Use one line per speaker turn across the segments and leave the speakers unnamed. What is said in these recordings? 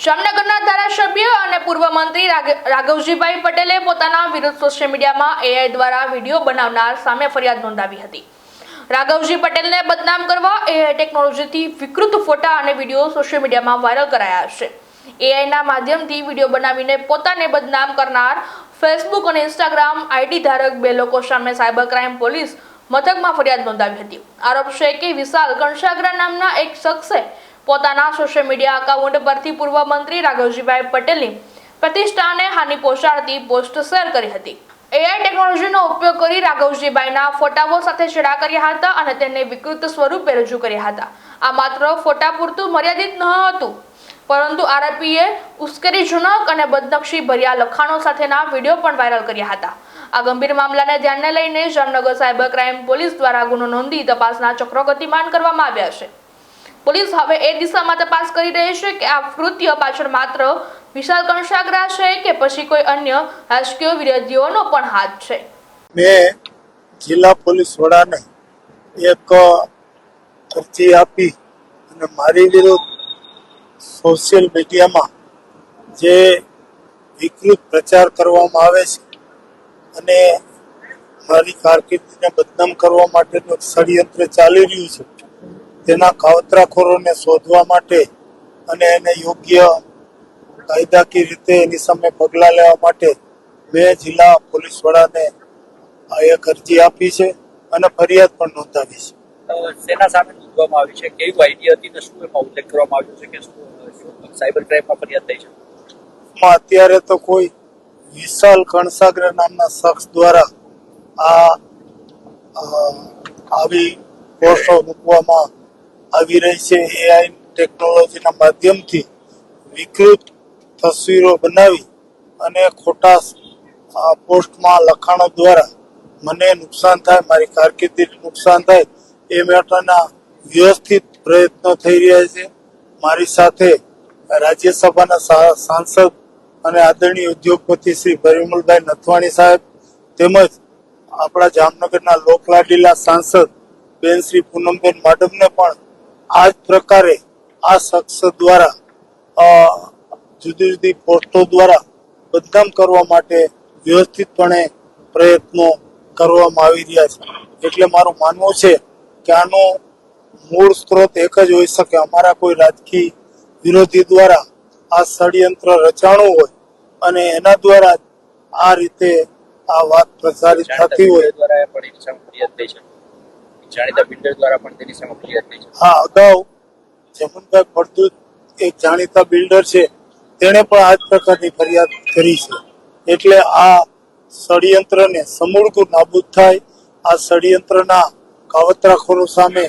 જામનગરના ધારાસભ્ય અને પૂર્વ મંત્રી રાઘવજીભાઈ પટેલે પોતાના વિરુદ્ધ સોશિયલ મીડિયામાં એઆઈ દ્વારા વિડીયો બનાવનાર સામે ફરિયાદ નોંધાવી હતી। રાઘવજી પટેલને બદનામ કરવા એઆઈ ટેકનોલોજીથી વિકૃત ફોટા અને વિડીયો સોશિયલ મીડિયામાં વાયરલ કરાયા છે। એઆઈના માધ્યમથી વિડીયો બનાવીને પોતાને બદનામ કરનાર ફેસબુક અને ઇન્સ્ટાગ્રામ આઈડી ધારક બે લોકો સામે સાયબર ક્રાઇમ પોલીસ મથકમાં ફરિયાદ નોંધાવી હતી। આરોપ છે કે વિશાલ કણસાગરા નામના એક શખ્સે પોતાના સોશિયલ મીડિયા એકાઉન્ટ પરથી પૂર્વ મંત્રી રાઘવજીભાઈ પટેલની પ્રતિષ્ઠાને હાનિ પહોંચાડતી પોસ્ટ શેર કરી હતી। એઆઈ ટેકનોલોજીનો ઉપયોગ કરી રાઘવજીભાઈના ફોટાઓ સાથે છેડા કર્યા હતા અને તેને વિકૃત સ્વરૂપે રજૂ કર્યા હતા। આ માત્ર ફોટા પૂરતું મર્યાદિત ન હતું, પરંતુ આરોપીએ ઉશ્કેરણીજનક અને બદનક્ષી ભર્યા લખાણો સાથેના વિડીયો પણ વાયરલ કર્યા હતા। આ ગંભીર મામલાને ધ્યાને લઈને જામનગર સાયબર ક્રાઇમ પોલીસ દ્વારા ગુનો નોંધી તપાસના ચક્રો ગતિમાન કરવામાં આવ્યા છે। પોલીસ હવે એ દિશામાં તપાસ કરી રહી છે કે આ કૃત્ય પાછળ માત્ર વિશાલ કણસાગરા છે કે પછી કોઈ અન્ય રાજકીય વિરોધીઓનો પણ હાથ છે।
મેં જિલ્લા પોલીસ વડાને એક અરજી આપી અને મારી વિરુદ્ધ સોશિયલ મીડિયામાં જે વિકૃત પ્રચાર કરવામાં આવે છે અને મારી કારકિર્દીને બદનામ કરવા માટેનું ષડયંત્ર ચાલી રહ્યું છે, તેના કાવતરાખોરોને શોધવા માટે અને એને યોગ્ય કાયદાકીય રીતે એની સામે પગલાં લેવા માટે મેં જિલ્લા પોલીસ વડાને એક અરજી આપી છે અને ફરિયાદ પણ નોંધાવી છે।
સેના સામે નોંધવામાં આવી છે, કેવી માહિતી હતી ને શું એમાં ઉલ્લેખ કરવામાં આવ્યો છે કે શું સાયબર ક્રાઇમમાં ફરિયાદ થઈ છે?
અત્યારે તો કોઈ વિશાલ કણસાગરા નામના શખ્સ દ્વારા આવી પોસ્ટો મૂકવામાં આવી રહી છે। એઆઈ ટેકનોલોજીના માધ્યમથી વિકૃત તસવીરો બનાવી અને ખોટા પોસ્ટમાં લખાણો દ્વારા મને નુકસાન થાય, મારી કારકિર્દીને નુકસાન થાય એ માટેના વ્યવસ્થિત પ્રયત્નો થઈ રહ્યા છે। મારી સાથે રાજ્યસભાના સાંસદ અને આદરણીય ઉદ્યોગપતિ શ્રી પરિમલભાઈ નથવાણી સાહેબ તેમજ આપણા જામનગરના લોકલાડીલા સાંસદ બેન શ્રી પૂનમબેન માડમને પણ આ જ પ્રકારે આ શખ્સ દ્વારા જુદી જુદી પોસ્ટો દ્વારા બદનામ કરવા માટે વ્યવસ્થિતપણે પ્રયત્નો કરવામાં આવી રહ્યા છે। એટલે મારું માનવું છે કે આનો મૂળ સ્ત્રોત એક જ હોઈ શકે, અમારા કોઈ રાજકીય વિરોધી દ્વારા આ ષડયંત્ર રચાણું હોય અને એના દ્વારા આ રીતે આ વાત પ્રસારિત થતી હોય। હા, અગાઉ જમનભાઈ ફળદુત એક જાણીતા બિલ્ડર છે, તેણે પણ આ જ પ્રકારની ફરિયાદ કરી છે। એટલે આ ષડયંત્રને સમૂળતું નાબૂદ થાય, આ ષડયંત્રના કાવતરાખોરો સામે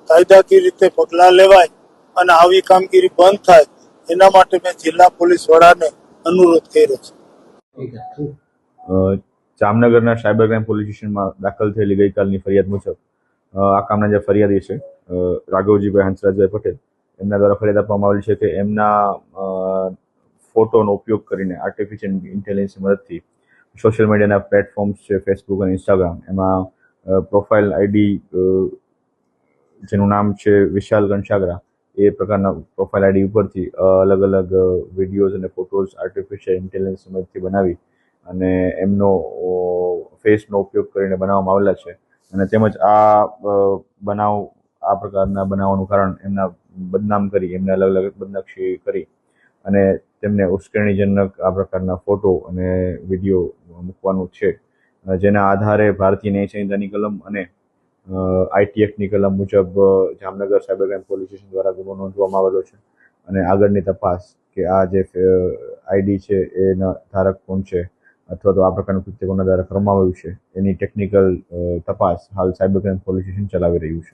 કાયદાકીય રીતે પગલાં લેવાય અને આવી કામગીરી બંધ થાય, એના માટે મેં જિલ્લા પોલીસ વડાને અનુરોધ કર્યો છે।
જામનગરના સાયબર ક્રાઇમ પોલીસ સ્ટેશનમાં દાખલ થયેલી ગઈકાલની ફરિયાદ મુજબ આ કામના જે ફરિયાદી છે રાઘવજીભાઈ હંસરાજભાઈ પટેલ, એમના દ્વારા ફરિયાદ આપવામાં આવેલી છે કે એમના ફોટોનો ઉપયોગ કરીને આર્ટિફિશિયલ ઇન્ટેલિજન્સની મદદથી સોશિયલ મીડિયાના પ્લેટફોર્મ્સ છે ફેસબુક અને ઇન્સ્ટાગ્રામ, એમાં પ્રોફાઇલ આઈડી જેનું નામ છે વિશાલ કણસાગરા, એ પ્રકારના પ્રોફાઇલ આઈડી ઉપરથી અલગ અલગ વિડીયોઝ અને ફોટોઝ આર્ટિફિશિયલ ઇન્ટેલિજન્સની મદદથી બનાવી અને એમનો ફેસનો ઉપયોગ કરીને બનાવવામાં આવેલા છે। અને તેમજ આ પ્રકારના બનાવવાનું કારણ એમના બદનામ કરી, એમને અલગ અલગ બદનક્ષી કરી અને તેમને ઉશ્કેરણીજનક આ પ્રકારના ફોટો અને વિડીયો મૂકવાનું છે, જેના આધારે ભારતીય ન્યાય સંહિતાની કલમ અને આઈટી એક્ટની કલમ મુજબ Jamnagar cyber crime police station દ્વારા ગુનો નોંધવામાં આવેલો છે અને આગળની તપાસ કે આ જે આઈડી છે એના ધારક કોણ છે અથવા તો આ પ્રકારનું કૃત્ય કોના દ્વારા કરવામાં આવ્યું છે એની ટેકનિકલ તપાસ હાલ સાયબર ક્રાઇમ પોલીસ સ્ટેશન ચલાવી રહ્યું છે।